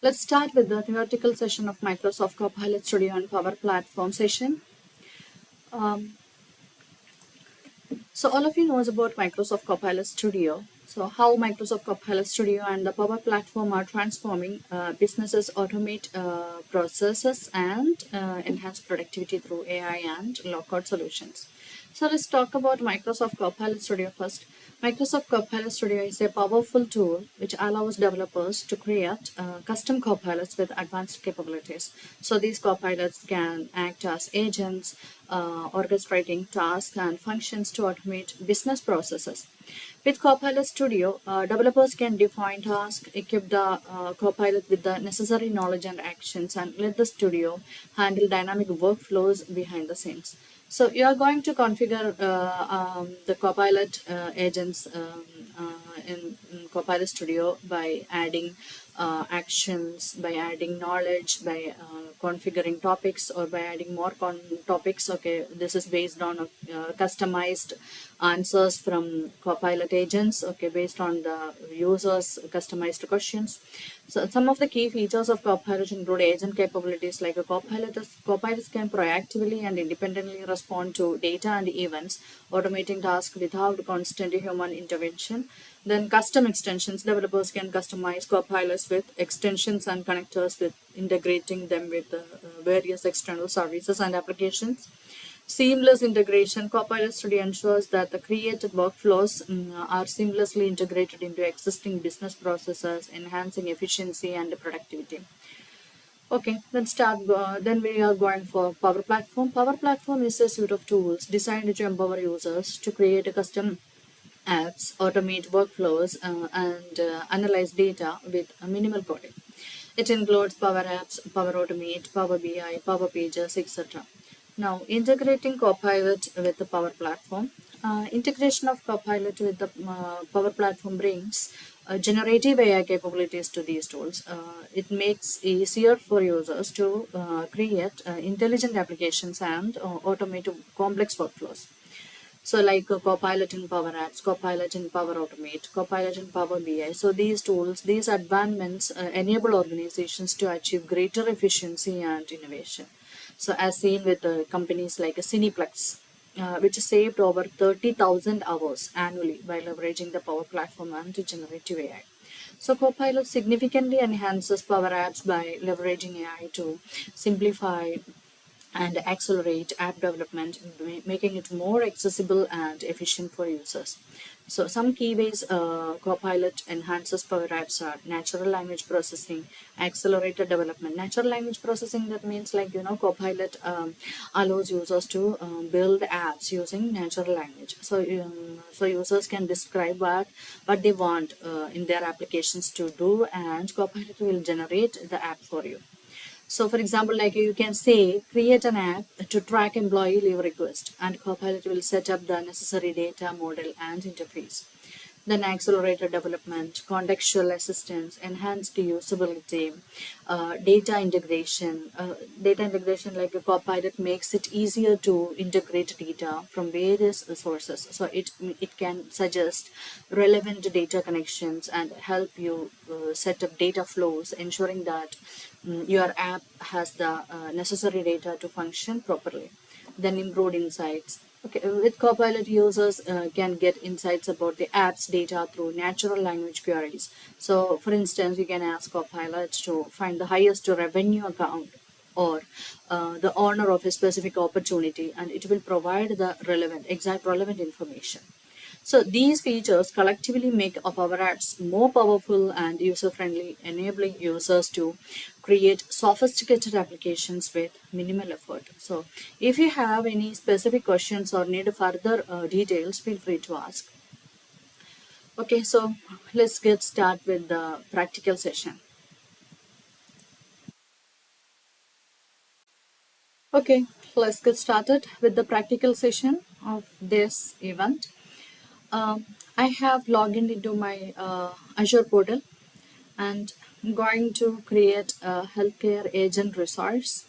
Let's start with the theoretical session of Microsoft Copilot Studio and Power Platform session. Um, so all of you knows about Microsoft Copilot Studio. So how Microsoft Copilot Studio and the Power Platform are transforming businesses automate processes and enhance productivity through AI and low-code solutions. So let's talk about Microsoft Copilot Studio first. Microsoft Copilot Studio is a powerful tool which allows developers to create custom copilots with advanced capabilities. So these copilots can act as agents, orchestrating tasks and functions to automate business processes. With Copilot Studio, developers can define tasks, equip the Copilot with the necessary knowledge and actions, and let the studio handle dynamic workflows behind the scenes. So you are going to configure the Copilot agents in Copilot Studio by adding actions, by adding knowledge, by configuring topics, or by adding more topics. Okay, this is based on customized answers from Copilot agents. Okay, based on the users' customized questions. So some of the key features of Copilot include agent capabilities like a Copilot can proactively and independently respond to data and events, automating tasks without constant human intervention. Then custom extensions, developers can customize Copilots with extensions and connectors with integrating them with various external services and applications. Seamless integration, Copilot Studio ensures that the created workflows are seamlessly integrated into existing business processes, enhancing efficiency and productivity. Okay, then we are going for Power Platform. Power Platform is a suite of tools designed to empower users to create a custom apps, automate workflows, and analyze data with minimal coding. It includes Power Apps, Power Automate, Power BI, Power Pages, etc. Now, integrating Copilot with the Power Platform. Integration of Copilot with the Power Platform brings generative AI capabilities to these tools. It makes it easier for users to create intelligent applications and automate complex workflows. So like Copilot in Power Apps, Copilot in Power Automate, Copilot in Power BI. So these tools, these advancements enable organizations to achieve greater efficiency and innovation. So as seen with companies like Cineplex, which saved over 30,000 hours annually by leveraging the Power Platform and generative AI. So Copilot significantly enhances Power Apps by leveraging AI to simplify and accelerate app development, making it more accessible and efficient for users. So some key ways Copilot enhances Power Apps are natural language processing, accelerated development. Natural language processing, that means like, Copilot allows users to build apps using natural language. So users can describe what they want in their applications to do, and Copilot will generate the app for you. So for example, like you can say, create an app to track employee leave request, and Copilot will set up the necessary data model and interface. Then accelerated development, contextual assistance, enhanced usability, data integration. Data integration, like a Copilot, makes it easier to integrate data from various sources. So it can suggest relevant data connections and help you set up data flows, ensuring that your app has the necessary data to function properly. Then improved insights. Okay, with Copilot, users can get insights about the app's data through natural language queries. So, for instance, you can ask Copilot to find the highest revenue account or the owner of a specific opportunity, and it will provide the exact relevant information. So these features collectively make our apps more powerful and user-friendly, enabling users to create sophisticated applications with minimal effort. So if you have any specific questions or need further details, feel free to ask. Okay, so let's get started with the practical session. Okay, let's get started with the practical session of this event. I have logged into my Azure portal, and I'm going to create a healthcare agent resource.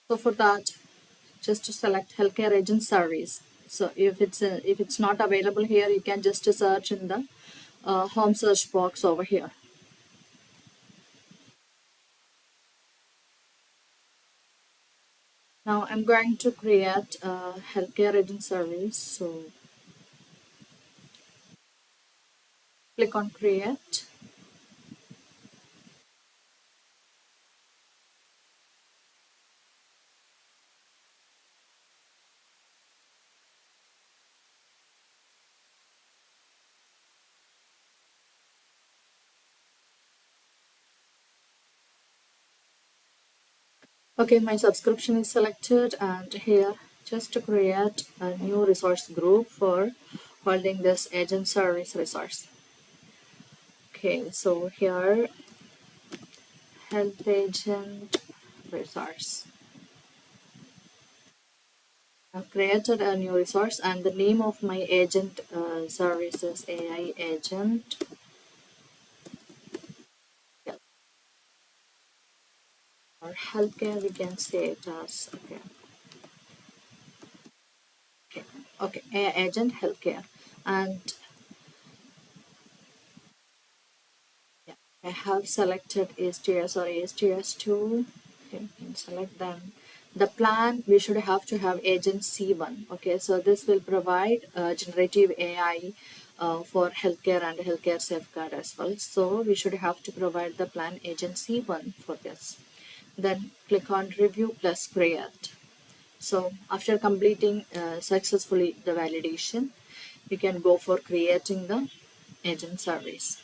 So for that, just to select healthcare agent service. So if it's not available here, you can just search in the home search box over here. Now I'm going to create a healthcare agent service. So click on create. Okay, my subscription is selected, and here just to create a new resource group for holding this agent service resource. Okay, so here health agent resource. I've created a new resource, and the name of my agent service is AI agent. Yeah, or healthcare, we can say it as okay, AI agent healthcare, and yeah, I have selected ASTS or ASTS2. Okay, you can select them. The plan, we should have to have agent C1. Okay, so this will provide generative AI for healthcare and healthcare safeguard as well. So we should have to provide the plan agent C1 for this. Then click on review plus create. So after completing successfully the validation, we can go for creating the agent service.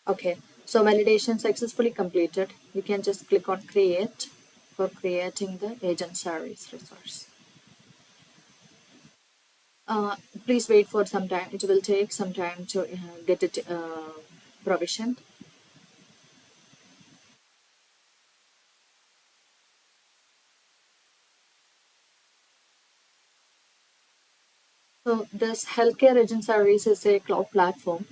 Okay, so validation successfully completed. You can just click on create for creating the agent service resource. Uh, Please wait for some time. It will take some time to get it provisioned. So this healthcare agent service is a cloud platform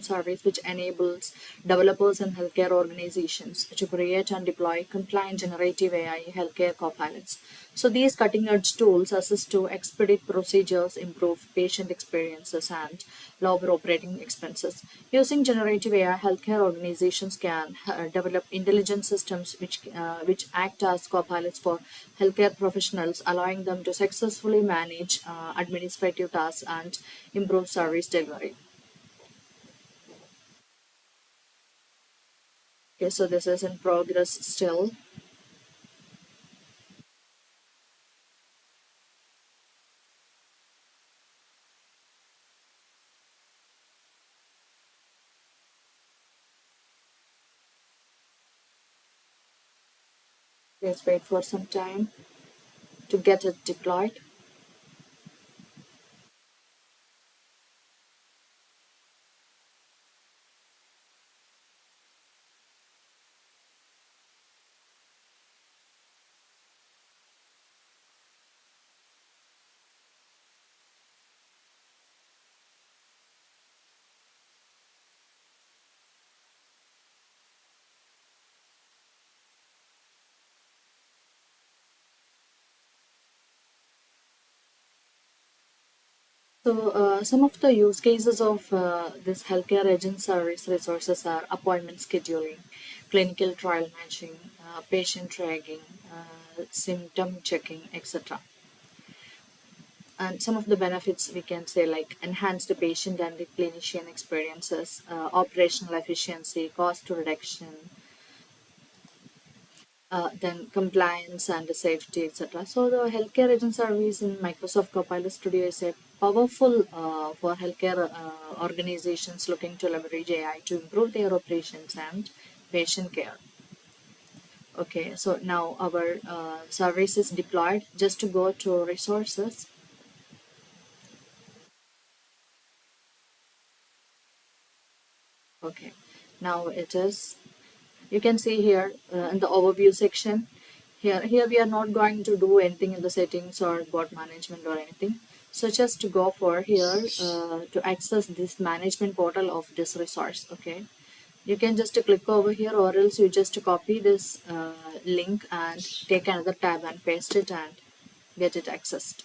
service which enables developers and healthcare organizations to create and deploy compliant generative AI healthcare copilots. So these cutting edge tools assist to expedite procedures, improve patient experiences, and lower operating expenses. Using generative AI, healthcare organizations can develop intelligent systems which act as copilots for healthcare professionals, allowing them to successfully manage administrative tasks and improve service delivery. Okay, so this is in progress still. Let's wait for some time to get it deployed. So, some of the use cases of this healthcare agent service resources are appointment scheduling, clinical trial matching, patient tracking, symptom checking, etc. And some of the benefits we can say like enhanced patient and the clinician experiences, operational efficiency, cost reduction, then compliance and safety, etc. So the healthcare agent service in Microsoft Copilot Studio is a powerful for healthcare organizations looking to leverage AI to improve their operations and patient care. Okay, so now our service is deployed. Just to go to resources. Okay, now it is. You can see here in the overview section. Here we are not going to do anything in the settings or bot management or anything. So just to go for here to access this management portal of this resource. Okay, You can just click over here, or else you just copy this link and take another tab and paste it and get it accessed.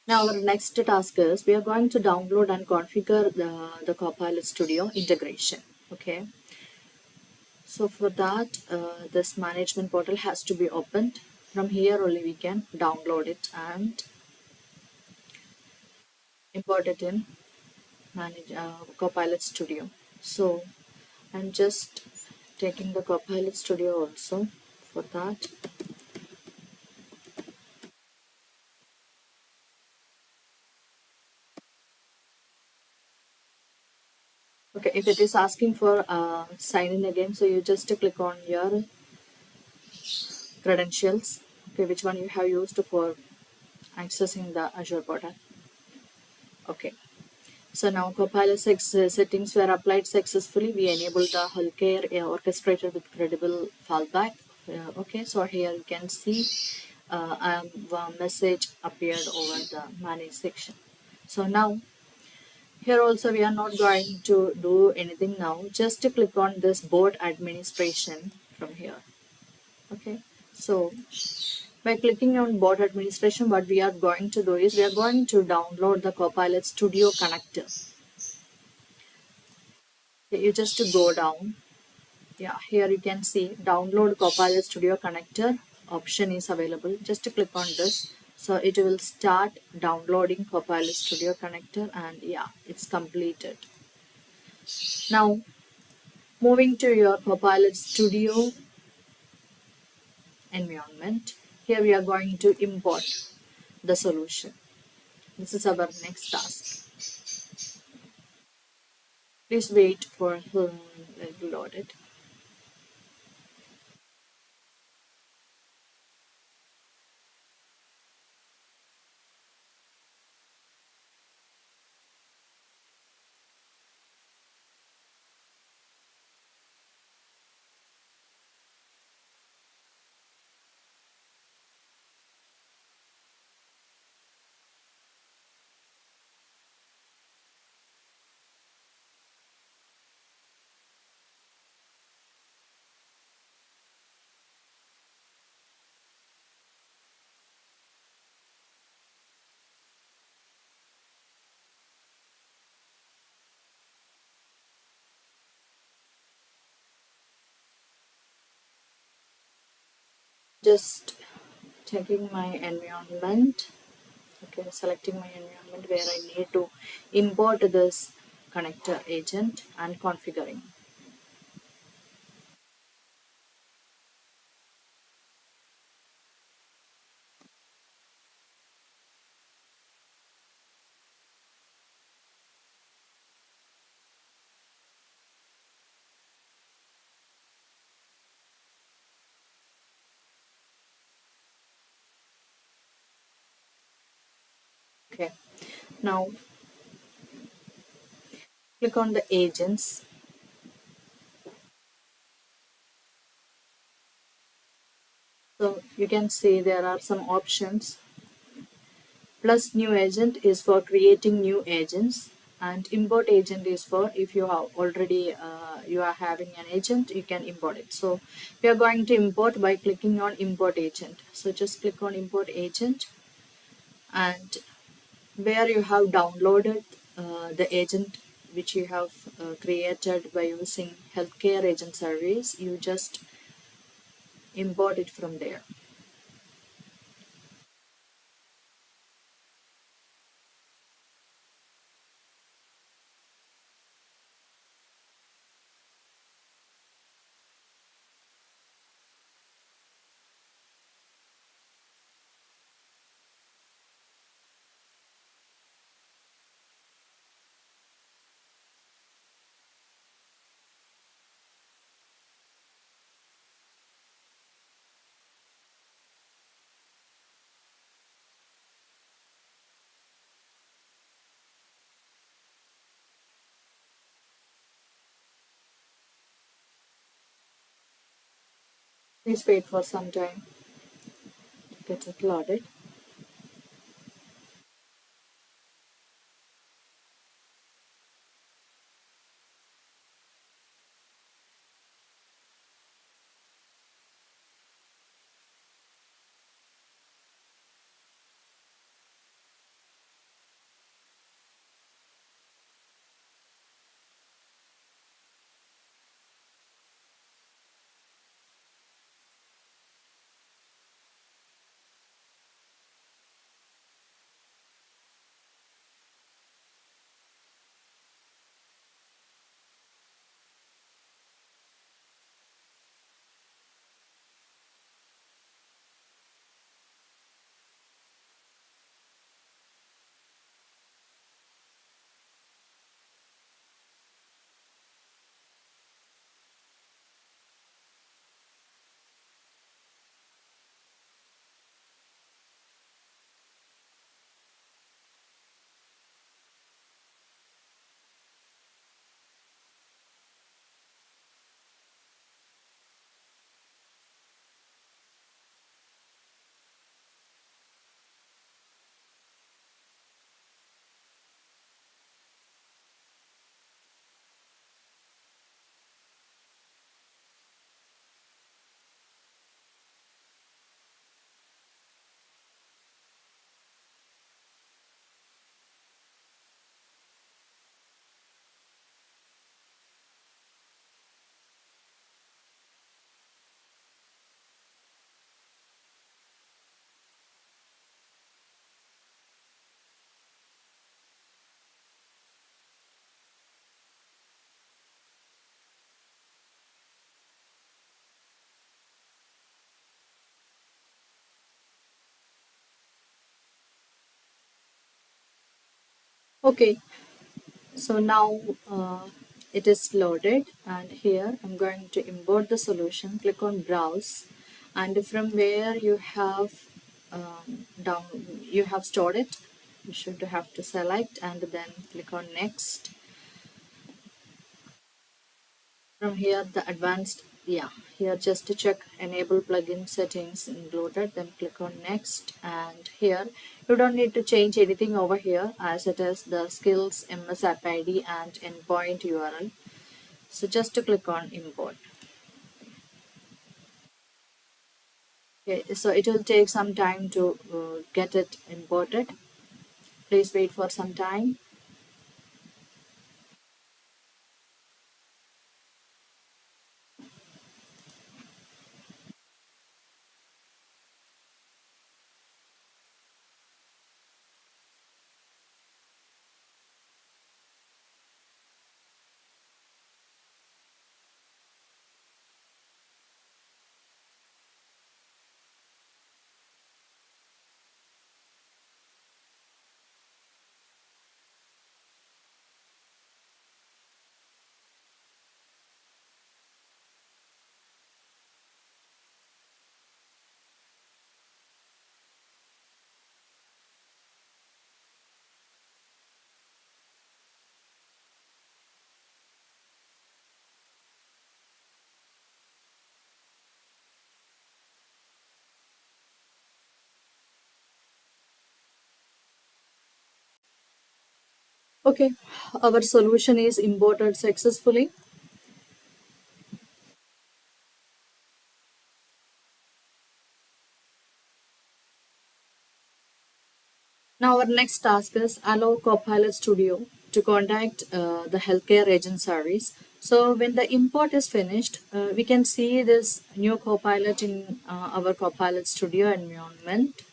Now our next task is we are going to download and configure the Copilot Studio integration. Okay, so for that this management portal has to be opened. From here only we can download it and import it in manage Copilot Studio. So I'm just taking the Copilot Studio also for that. Okay, if it is asking for sign in again, so you just click on your credentials. Okay, which one you have used for accessing the Azure portal. Okay, so now Copilot settings were applied successfully. We enabled the healthcare orchestrated with credible fallback. Okay, so here you can see a message appeared over the manage section. So now here also we are not going to do anything now. Just to click on this board administration from here. Okay, so by clicking on board administration, what we are going to do is we are going to download the Copilot Studio connector. You just go down. Yeah, here you can see download Copilot Studio connector option is available. Just click on this. So it will start downloading Copilot Studio connector, and yeah, it's completed. Now moving to your Copilot Studio environment, here we are going to import the solution. This is our next task. Please wait for it to load it. Just checking my environment. Okay, selecting my environment where I need to import this connector agent and configuring. Okay, now click on the agents. So you can see there are some options. Plus new agent is for creating new agents, and import agent is for if you have already you are having an agent, you can import it. So we are going to import by clicking on import agent. So just click on import agent, and where you have downloaded the agent which you have created by using healthcare agent service, you just import it from there. Please wait for some time to get it loaded. Okay, so now it is loaded, and here I'm going to import the solution. Click on browse, and from where you have down you have stored it, you should have to select and then click on next. From here the advanced, yeah, here just to check enable plugin settings included, then click on next. And here you don't need to change anything over here, as it is the skills ms app id and endpoint url. So just to click on import. Okay, so it will take some time to get it imported. Please wait for some time. Okay, our solution is imported successfully. Now our next task is allow Copilot Studio to contact the healthcare agent service. So when the import is finished, we can see this new Copilot in our Copilot Studio environment.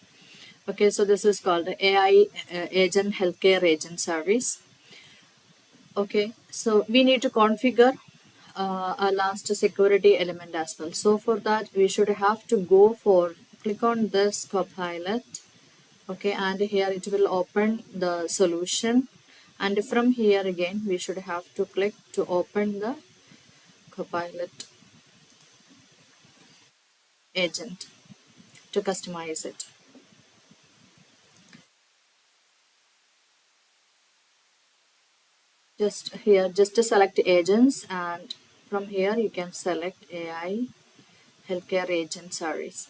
Okay, so this is called the AI agent healthcare agent service. Okay, so we need to configure a last security element as well. So for that, we should have to go for click on this Copilot. Okay, and here it will open the solution, and from here again we should have to click to open the Copilot agent to customize it. Just here, just to select agents, and from here you can select AI healthcare agent service.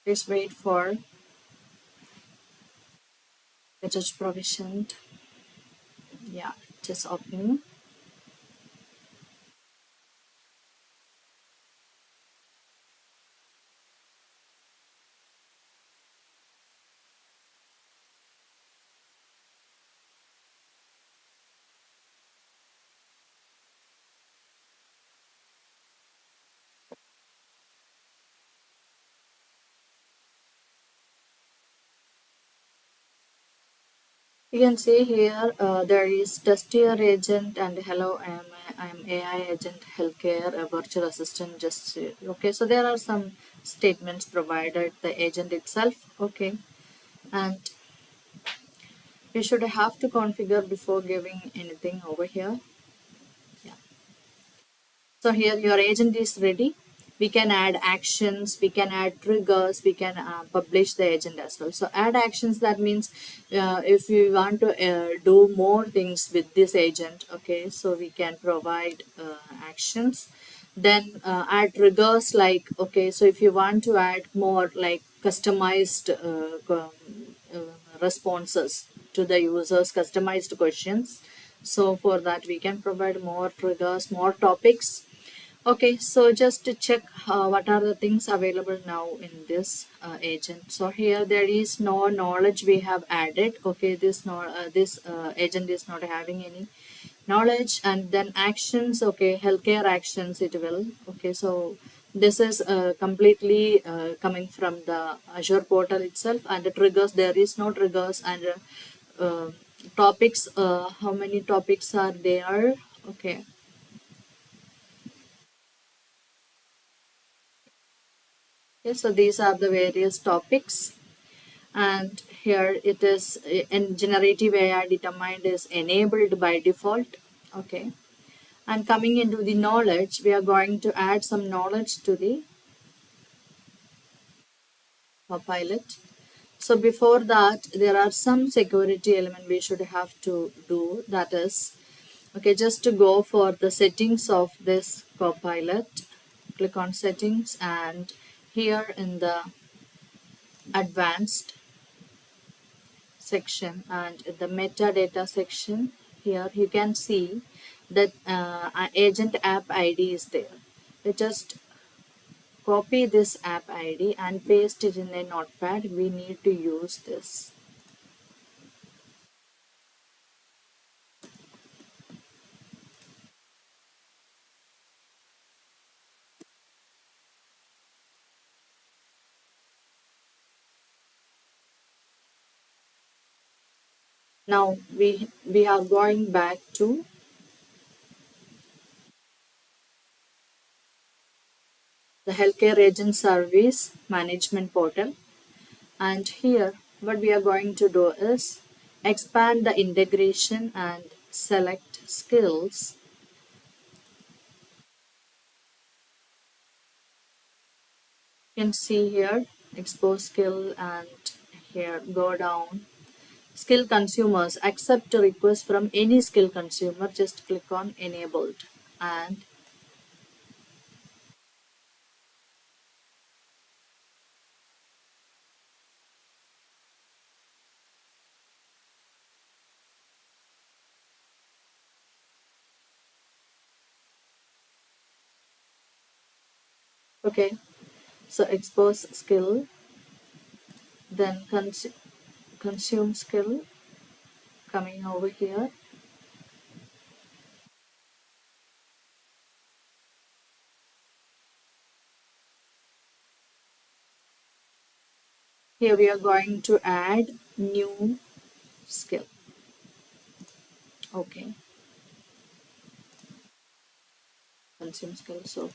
Please wait for it is provisioned. Yeah, just opening. You can see here there is test your agent and hello, I am AI agent healthcare a virtual assistant. Just okay. So there are some statements provided the agent itself. Okay, and you should have to configure before giving anything over here. Yeah. So here your agent is ready. We can add actions, we can add triggers, we can publish the agent as well. So add actions, that means if you want to do more things with this agent, okay, so we can provide actions. Then add triggers, like okay, so if you want to add more like customized responses to the users, customized questions. So for that we can provide more triggers, more topics. Okay, so just to check what are the things available now in this agent. So here there is no knowledge we have added. Okay, this agent is not having any knowledge. And then actions, okay, healthcare actions it will. Okay, so this is completely coming from the Azure portal itself. And the triggers, there is no triggers. And topics, how many topics are there? Okay. Okay, so these are the various topics. And here it is in generative AI determined is enabled by default. Okay. And coming into the knowledge, we are going to add some knowledge to the Copilot. So before that, there are some security element we should have to do. That is, okay, just to go for the settings of this Copilot, click on settings, and here in the advanced section and the metadata section, here you can see that agent app ID is there. We just copy this app ID and paste it in a notepad. We need to use this. Now we are going back to the healthcare agent service management portal, and here what we are going to do is expand the integration and select skills. You can see here expose skill, and here go down skill consumers accept a request from any skill consumer. Just click on enabled, and okay, so expose skill, then consume skill, coming over here. Here we are going to add new skill. Okay, consume skill. So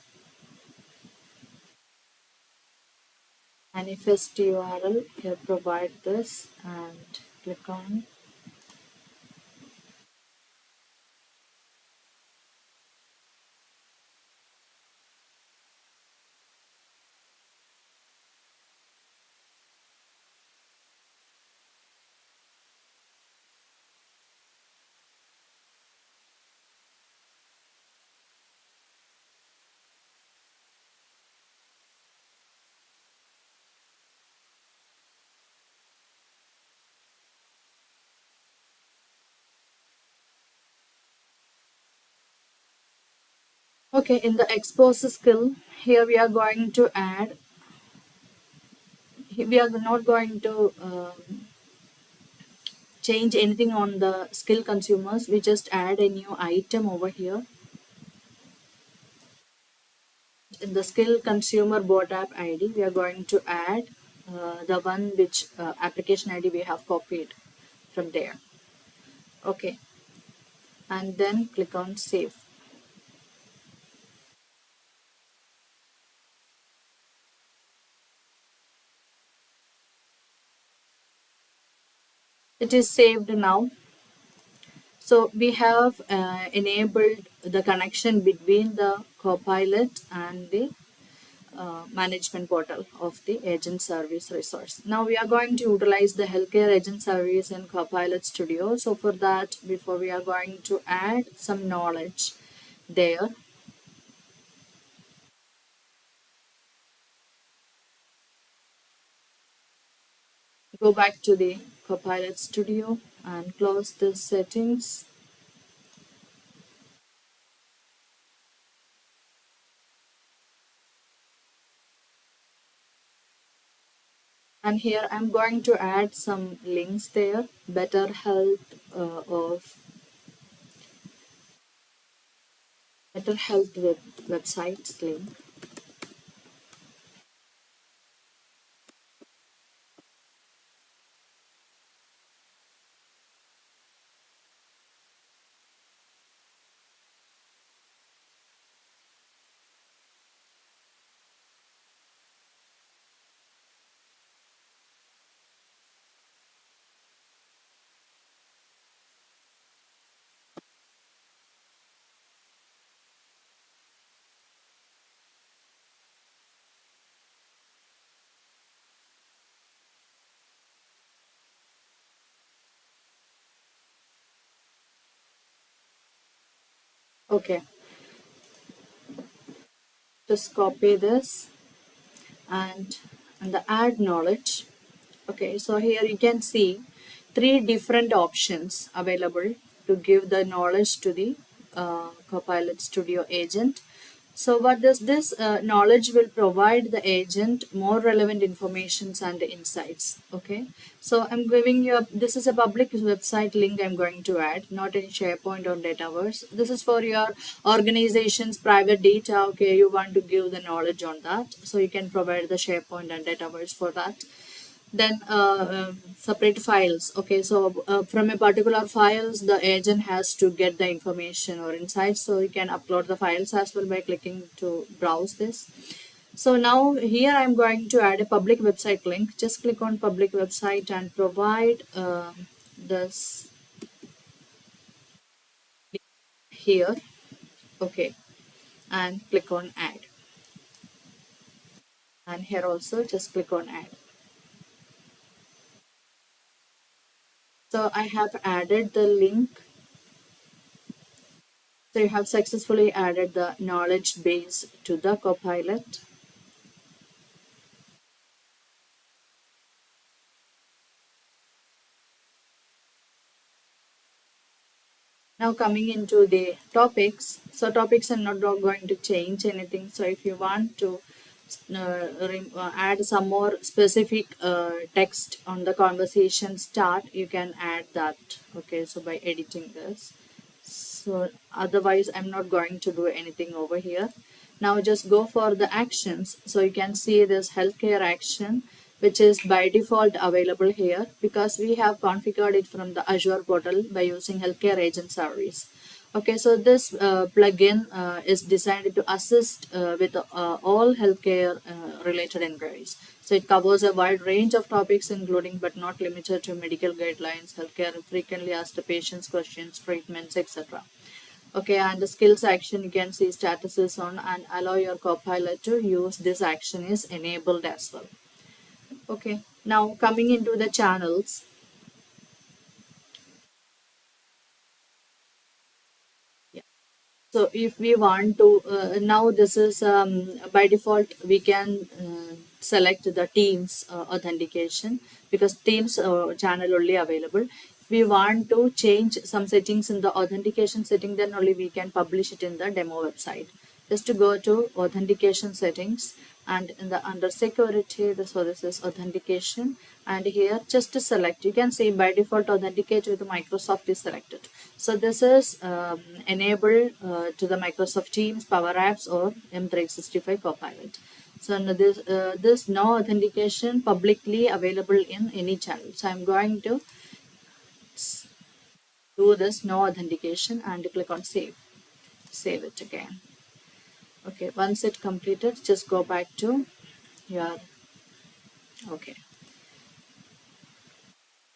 manifest URL, here provide this and click on. Okay, in the expose skill, here we are going to add, we are not going to change anything on the skill consumers. We just add a new item over here. In the skill consumer bot app ID, we are going to add the one which application ID we have copied from there. Okay, and then click on save. It is saved now. So we have enabled the connection between the Copilot and the management portal of the agent service resource. Now we are going to utilize the healthcare agent service in Copilot Studio. So for that, before we are going to add some knowledge there. Go back to the Copilot Studio and close the settings. And here I'm going to add some links there. Better health of better health websites link. Okay, just copy this and the add knowledge. Okay, so here you can see three different options available to give the knowledge to the Copilot Studio agent. So what does this knowledge will provide the agent more relevant informations and insights. Okay, so I'm giving you this is a public website link I'm going to add, not any SharePoint or Dataverse. This is for your organization's private data. Okay, you want to give the knowledge on that, so you can provide the SharePoint and Dataverse for that. Then separate files. Okay, so from a particular files the agent has to get the information or insights, so you can upload the files as well by clicking to browse this. So now here I'm going to add a public website link. Just click on public website and provide this here. Okay, and click on add, and here also just click on add. So I have added the link. So you have successfully added the knowledge base to the Copilot. Now coming into the topics. So topics are not going to change anything. So if you want to add some more specific text on the conversation start, you can add that. Okay, so by editing this. So otherwise I'm not going to do anything over here. Now just go for the actions. So you can see this healthcare action, which is by default available here because we have configured it from the Azure portal by using healthcare agent service. Okay, so this plugin is designed to assist with all healthcare related inquiries. So it covers a wide range of topics, including but not limited to medical guidelines, healthcare frequently asked patients questions, treatments, etc. Okay, and the skills action, you can see status is on and allow your Copilot to use this action is enabled as well. Okay, now coming into the channels. Yeah. So if we want to, now this is by default, we can select the Teams authentication because Teams channel only available. If we want to change some settings in the authentication setting, then only we can publish it in the demo website. Just to go to authentication settings and in the under security, so this is authentication, and here just to select, you can see by default authenticate with Microsoft is selected. So this is enabled to the Microsoft Teams, Power Apps or M365 Copilot. So now this no authentication publicly available in any channel. So I'm going to do this no authentication and click on save. Save it again. Okay, once it completed, just go back to your okay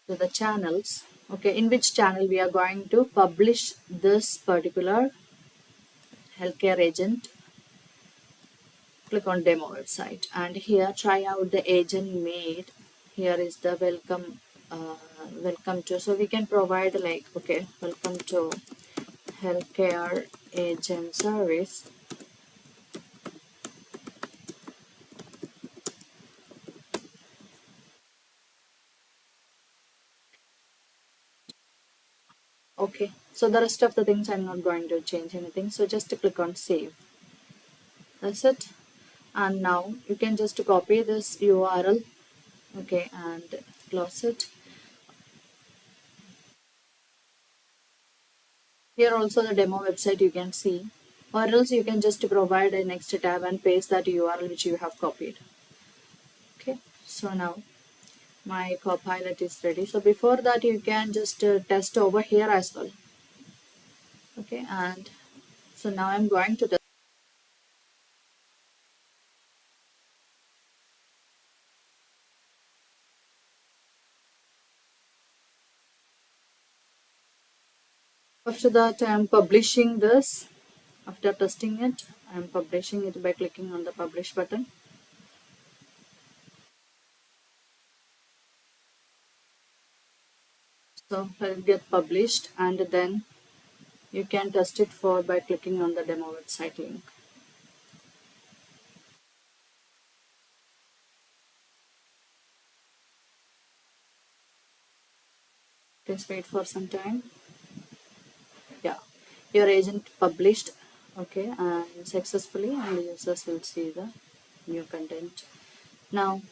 to the channels. Okay, in which channel we are going to publish this particular healthcare agent. Click on demo website and here try out the agent made. Here is the welcome to, so we can provide like, okay, welcome to healthcare agent service. Okay, so the rest of the things I'm not going to change anything, so just to click on save. That's it. And now you can just copy this URL, okay, and close it. Here also the demo website you can see, or else you can just provide a next tab and paste that URL which you have copied. Okay, so now my Copilot is ready. So before that you can just test over here as well. Okay, and so now I'm going to test. After that I'm publishing this. After testing it, I'm publishing it by clicking on the publish button. So I'll get published and then You can test it for by clicking on the demo website link. Please wait for some time. Yeah, your agent published, okay, and successfully, and the users will see the new content. Now,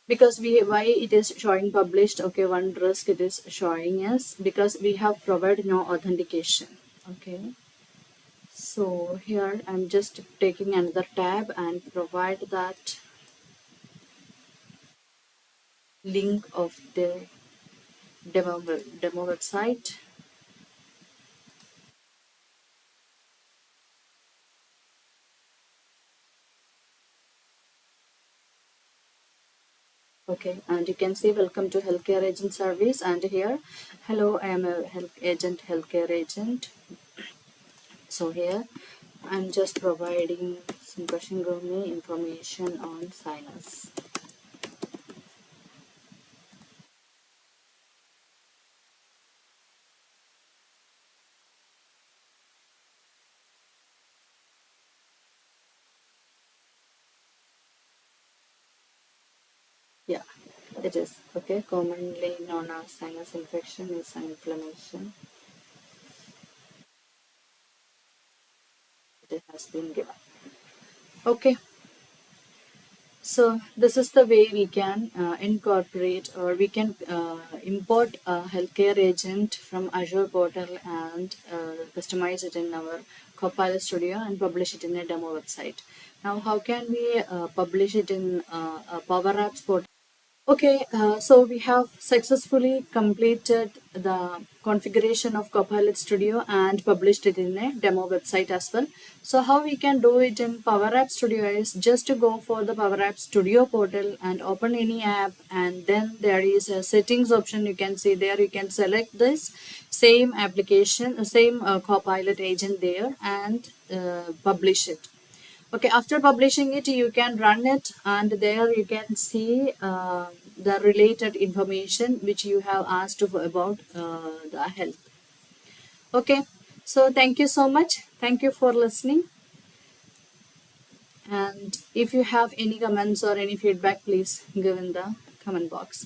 because we why it is showing published, okay, one risk it is showing is because we have provided no authentication. Okay, so here I'm just taking another tab and provide that link of the demo website. Okay, and you can see welcome to healthcare agent service, and here, hello, I am a healthcare agent. So here I'm just providing some question me information on sinus. Yeah, it is okay. Commonly known as sinus infection is an inflammation. It has been given. Okay, so this is the way we can incorporate, or we can import a healthcare agent from Azure portal and customize it in our Copilot Studio and publish it in a demo website. Now, how can we publish it in a Power Apps portal? Okay, so we have successfully completed the configuration of Copilot Studio and published it in a demo website as well. So how we can do it in Power App Studio is just to go for the Power App Studio portal and open any app, and then there is a settings option. You can see there, you can select this same application, same Copilot agent there, and publish it. Okay, after publishing it, you can run it, and there you can see the related information which you have asked about the health. Okay, so thank you so much. Thank you for listening. And if you have any comments or any feedback, please give in the comment box.